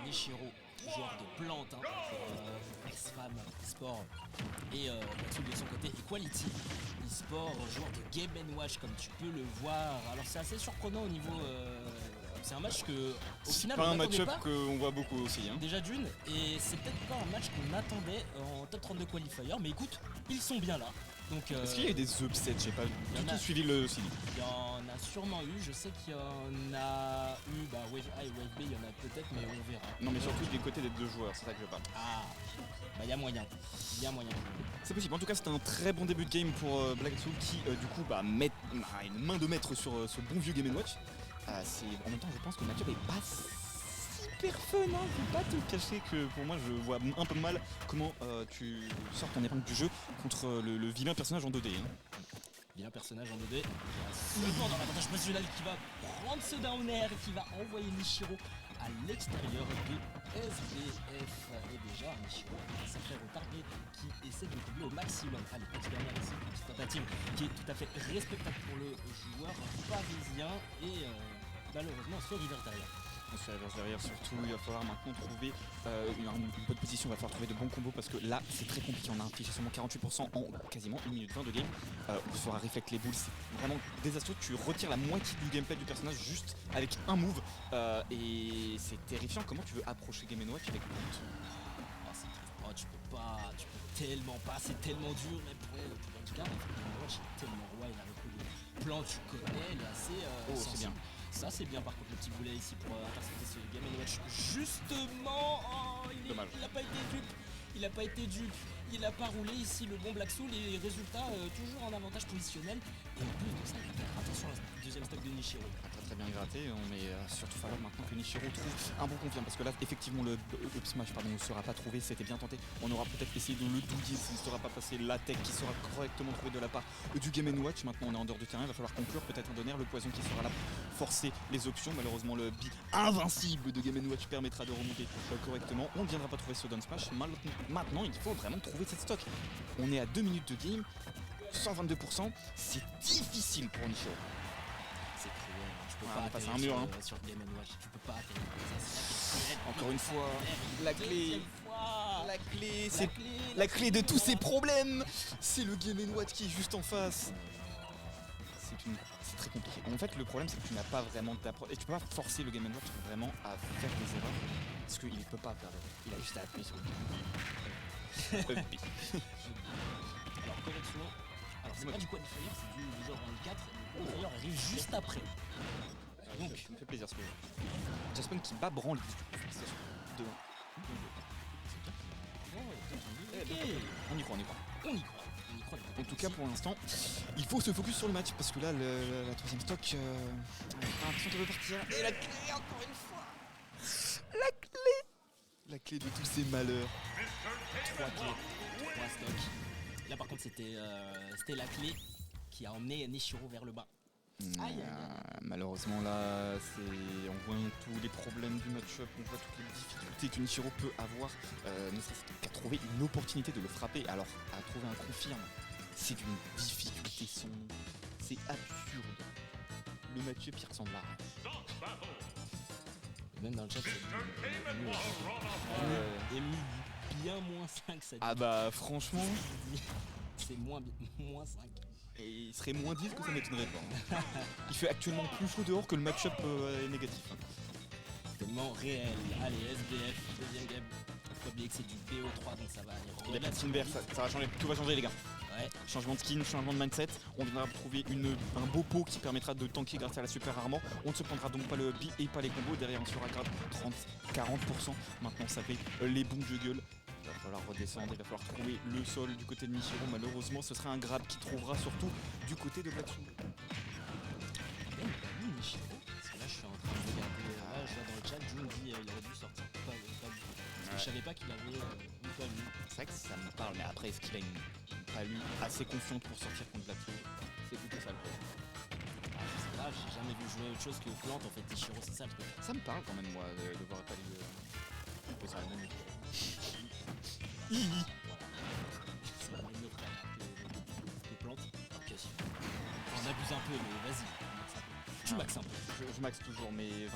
Nishiro, joueur de plante pour ex-femme sport, et Matsu de son côté Equality e-sport, joueur de Game & Watch comme tu peux le voir. Alors c'est assez surprenant au niveau... c'est un match que au final pas on un n'attendait match-up pas. qu'on voit beaucoup aussi. Hein. Déjà d'une, et c'est peut-être pas un match qu'on attendait en top 32 qualifier, mais écoute, ils sont bien là. Donc, Est-ce qu'il y a eu des upsets? J'ai pas y en du a. tout suivi le CD. il y en a sûrement eu, je sais qu'il y en a eu, Wave A et Wave B, il y en a peut-être, mais on verra. Non mais surtout des côtés des deux joueurs, c'est ça que je parle. Ah, il y a moyen, C'est possible, en tout cas c'était un très bon début de game pour Black Soul qui du coup met une main de maître sur ce bon vieux Game & Watch. En même temps je pense que le match-up est pas super fun, hein. Je vais pas te cacher que pour moi je vois un peu mal comment tu sors ton épingle du jeu contre le vilain personnage en 2D. Hein. Vilain personnage en 2D, seulement dans l'avantage positionnel qui va prendre ce down air et qui va envoyer Nishiro à l'extérieur de SBF. Et déjà Nishiro, un sacré retardé qui essaie de doubler au maximum. Allez, petite dernière ici, petite tentative qui est tout à fait respectable pour le joueur parisien et malheureusement se fait reverse derrière. On se fait reverse derrière surtout, il va falloir maintenant trouver une bonne position, il va falloir trouver de bons combos parce que là c'est très compliqué, on a infligé seulement 48% en quasiment 1 minute 20 de game. Il faudra reflect les boules, c'est vraiment désastreux, tu retires la moitié du gameplay du personnage juste avec un move et c'est terrifiant. Comment tu veux approcher Game & Watch avec Bolt? Tu peux tellement pas, c'est tellement dur, mais pour en tout cas, Game & Watch est tellement roi, il a repris le plan, tu connais, il est assez c'est bien. Ça c'est bien par contre le petit boulet ici pour intercepter ce Game & Watch. Justement, Dommage. Il a pas été dupe, il a pas roulé ici le bon Black Soul et résultat toujours en avantage positionnel. Et en plus de ça, attention à la deuxième stock de Nishiro. Très bien gratté, mais surtout falloir maintenant que Nishiro trouve un bon confirme parce que là effectivement le up smash ne sera pas trouvé, c'était bien tenté. On aura peut-être essayé de le douiller s'il ne sera pas passé la tech qui sera correctement trouvée de la part du Game & Watch. Maintenant on est en dehors du terrain, il va falloir conclure peut-être un donner, le poison qui sera là pour forcer les options. Malheureusement le bi invincible de Game & Watch permettra de remonter correctement. On ne viendra pas trouver ce down smash. Maintenant il faut vraiment trouver cette stock. On est à 2 minutes de game, 122%, c'est difficile pour Nishiro. C'est cruel, tu peux on pas passe atterrir un mur, hein. sur Game & Watch, tu peux pas atterrir comme ça, c'est cruel. Encore une fois, la clé, c'est clé, la clé de tous ces problèmes, c'est le Game & Watch qui est juste en face. C'est très compliqué. En fait, le problème, c'est que tu n'as pas vraiment d'approche et tu peux pas forcer le Game & Watch vraiment à faire des erreurs parce qu'il ne peut pas faire d'erreurs. Il a juste à appuyer sur le bouton. Alors correction, alors c'est pas du qualifier, c'est du genre round 4, le qualifier arrive juste après. Donc, ça me fait plaisir ce que Jaspon qui bat Branly. De on y croit. En tout cas pour l'instant, il faut se focus sur le match parce que là la troisième stock a l'impression qu'elle veut partir. Et la clé encore une fois. La clé de tous ces malheurs. 3 clés, 3 stocks. Là par contre c'était la clé qui a emmené Nishiro vers le bas. Malheureusement là, on voit tous les problèmes du match-up, on voit toutes les difficultés que Nishiro peut avoir, ne serait-ce qu'à trouver une opportunité de le frapper. Alors à trouver un confirme, c'est d'une difficulté c'est absurde. Le match-up il ressemble à rien. Et même dans le chat c'est bien moins 5 ça dit. Ah bah franchement, c'est moins 5. et il serait moins 10 que ça m'étonnerait pas. Il fait actuellement plus chaud dehors que le match-up est négatif. Tellement réel. Allez, SBF, deuxième game. Faut pas oublier que c'est du BO3 donc ça va aller. Il y a pas de vert, ça va changer, tout va changer les gars. Ouais. Changement de skin, changement de mindset, on viendra trouver un beau pot qui permettra de tanker grâce à la super armor. On ne se prendra donc pas le bi et pas les combos, derrière on sera grave 30-40%. Maintenant ça fait les bons juggle. Il va falloir redescendre, il va falloir trouver le sol du côté de Nishiro. Malheureusement ce sera un grab qui trouvera surtout du côté de Black Soul. Nishiro, parce que là je suis en train de regarder, là je vois dans le chat, June dit il aurait dû sortir pas parce que je savais pas qu'il avait une palue. C'est vrai que ça me parle, mais après est-ce qu'il a une palue assez confiante pour sortir contre Black Soul? C'est plutôt ça le problème. C'est grave, j'ai jamais vu jouer autre chose que Plante en fait, Nishiro, c'est ça le truc. Ça me parle quand même moi de voir pas lui. Ça va même. C'est vraiment une autre que Plante. Ok, on abuse un peu, mais vas-y. Tu maxes un peu. Je max toujours, mais 29%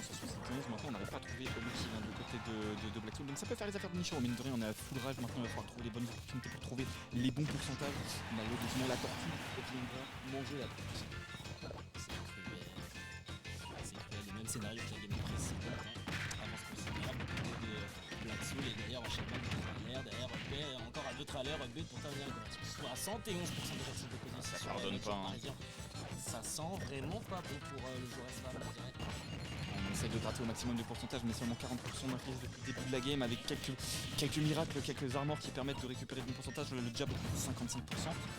sur 71. Maintenant, on n'arrive pas à trouver Olu qui vient du côté de Black Soul. Donc ça peut faire les affaires de Nishiro, mais mine de rien, on est à full rage maintenant, il va falloir trouver les bonnes opportunités pour trouver les bons pourcentages. Malheureusement, la tortue viendra manger la porte. C'est cruel, le même scénario que la game précédente. Avance considérable du côté de Black Soul et derrière enchaînement de l'air, derrière Rugby, encore un autre à l'air, Rugby pour terminer le match. Soit à 111% de réussite de position. Ça pardonne pas. Hein. Ça sent vraiment pas bon pour le joueur S-Fam, je dirais. On essaie de gratter au maximum de pourcentage, mais seulement 40% d'influence depuis le début de la game, avec quelques miracles, quelques armors qui permettent de récupérer de bons pourcentages. Le jab 55%,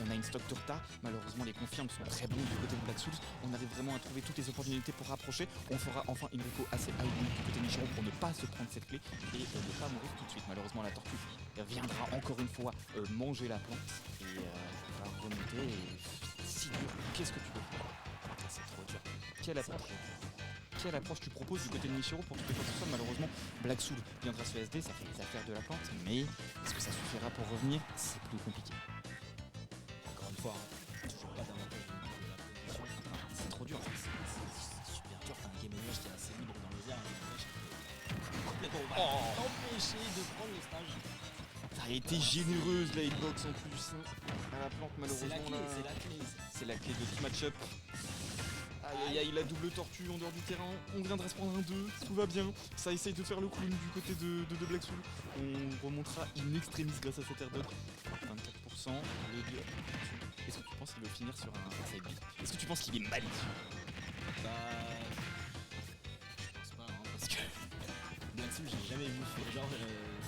on a une stock de retard. Malheureusement, les confirmes sont très bons du côté de Black Souls. On arrive vraiment à trouver toutes les opportunités pour rapprocher. On fera enfin une reco assez high du côté de Nishiro pour ne pas se prendre cette clé et ne pas mourir tout de suite. Malheureusement, la tortue viendra encore une fois manger la plante et va remonter. Et si dur, qu'est-ce que tu veux faire? C'est trop dur. Quelle approche tu proposes du côté de Nishiro pour toutes les fois? Malheureusement, Black Soul viendra se SD, ça fait les affaires de la plante, mais est-ce que ça suffira pour revenir? C'est plus compliqué. Encore une fois, toujours pas d'avantage au niveau de la position. C'est trop dur. C'est super dur, t'as un Game Watch qui est assez libre dans les airs, un Game Watch qui peut complètement empêcher de prendre le stage. Ça a été généreuse la hitbox en plus hein, à la plante malheureusement. C'est la clé. De ce match-up. Aïe aïe aïe, la double tortue en dehors du terrain, on vient de se prendre un 2, tout va bien, ça essaye de faire le clown du côté de Black Soul. On remontera in extremis grâce à cet air dodge. 24%, est-ce que tu penses qu'il va finir sur un side B? Est-ce que tu penses qu'il est malicieux? Bah... Je pense pas, hein, parce que Black Soul, j'ai jamais vu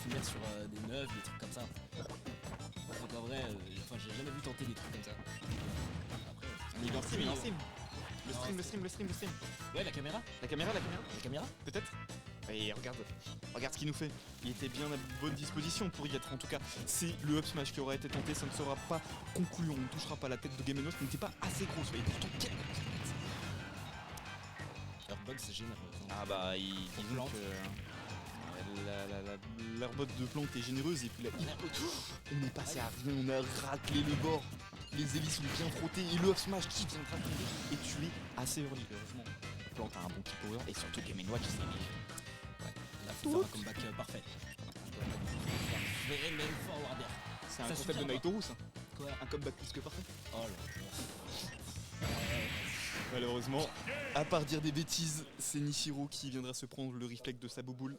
finir sur des 9, des trucs comme ça. Donc en vrai, j'ai jamais vu tenter des trucs comme ça. Après, il est en stream, il est en stream. Le stream. Ouais, la caméra. La caméra peut-être. Et regarde ce qu'il nous fait. Il était bien à bonne disposition pour y être. En tout cas, c'est le up smash qui aura été tenté. Ça ne sera pas concluant. On ne touchera pas la tête de Game & Watch qui n'était pas assez grosse. Et pourtant, quelle Airbug, c'est généreux. Ah bah, disons que l'airbot de plante est généreuse. Et puis la hitbox, on est passé à rien. On a raclé le bord. Les hélices sont bien frottées et le up smash qui viendra tomber et tuer assez early. Heureusement, Plante a un bon kill power et surtout Game & Watch c'est léger. Ouais, là faut faire un comeback parfait. Même forward air. C'est un concept de Naito ça. Quoi? Un comeback plus que parfait. Oh là. Malheureusement, à part dire des bêtises, c'est Nishiro qui viendra se prendre le reflect de sa bouboule.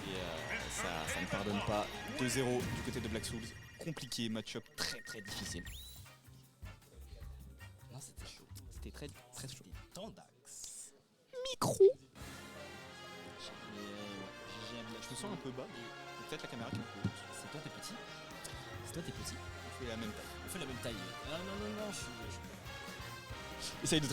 Et ça ne pardonne pas. 2-0 du côté de Black Souls. Compliqué, match-up très difficile. Non, c'était chaud. C'était très chaud. Tendax. Micro. Je me sens un peu bas. Peut-être la caméra qui me coûte. C'est toi t'es petit. On fait la même taille. Ah non, je suis... Essaye de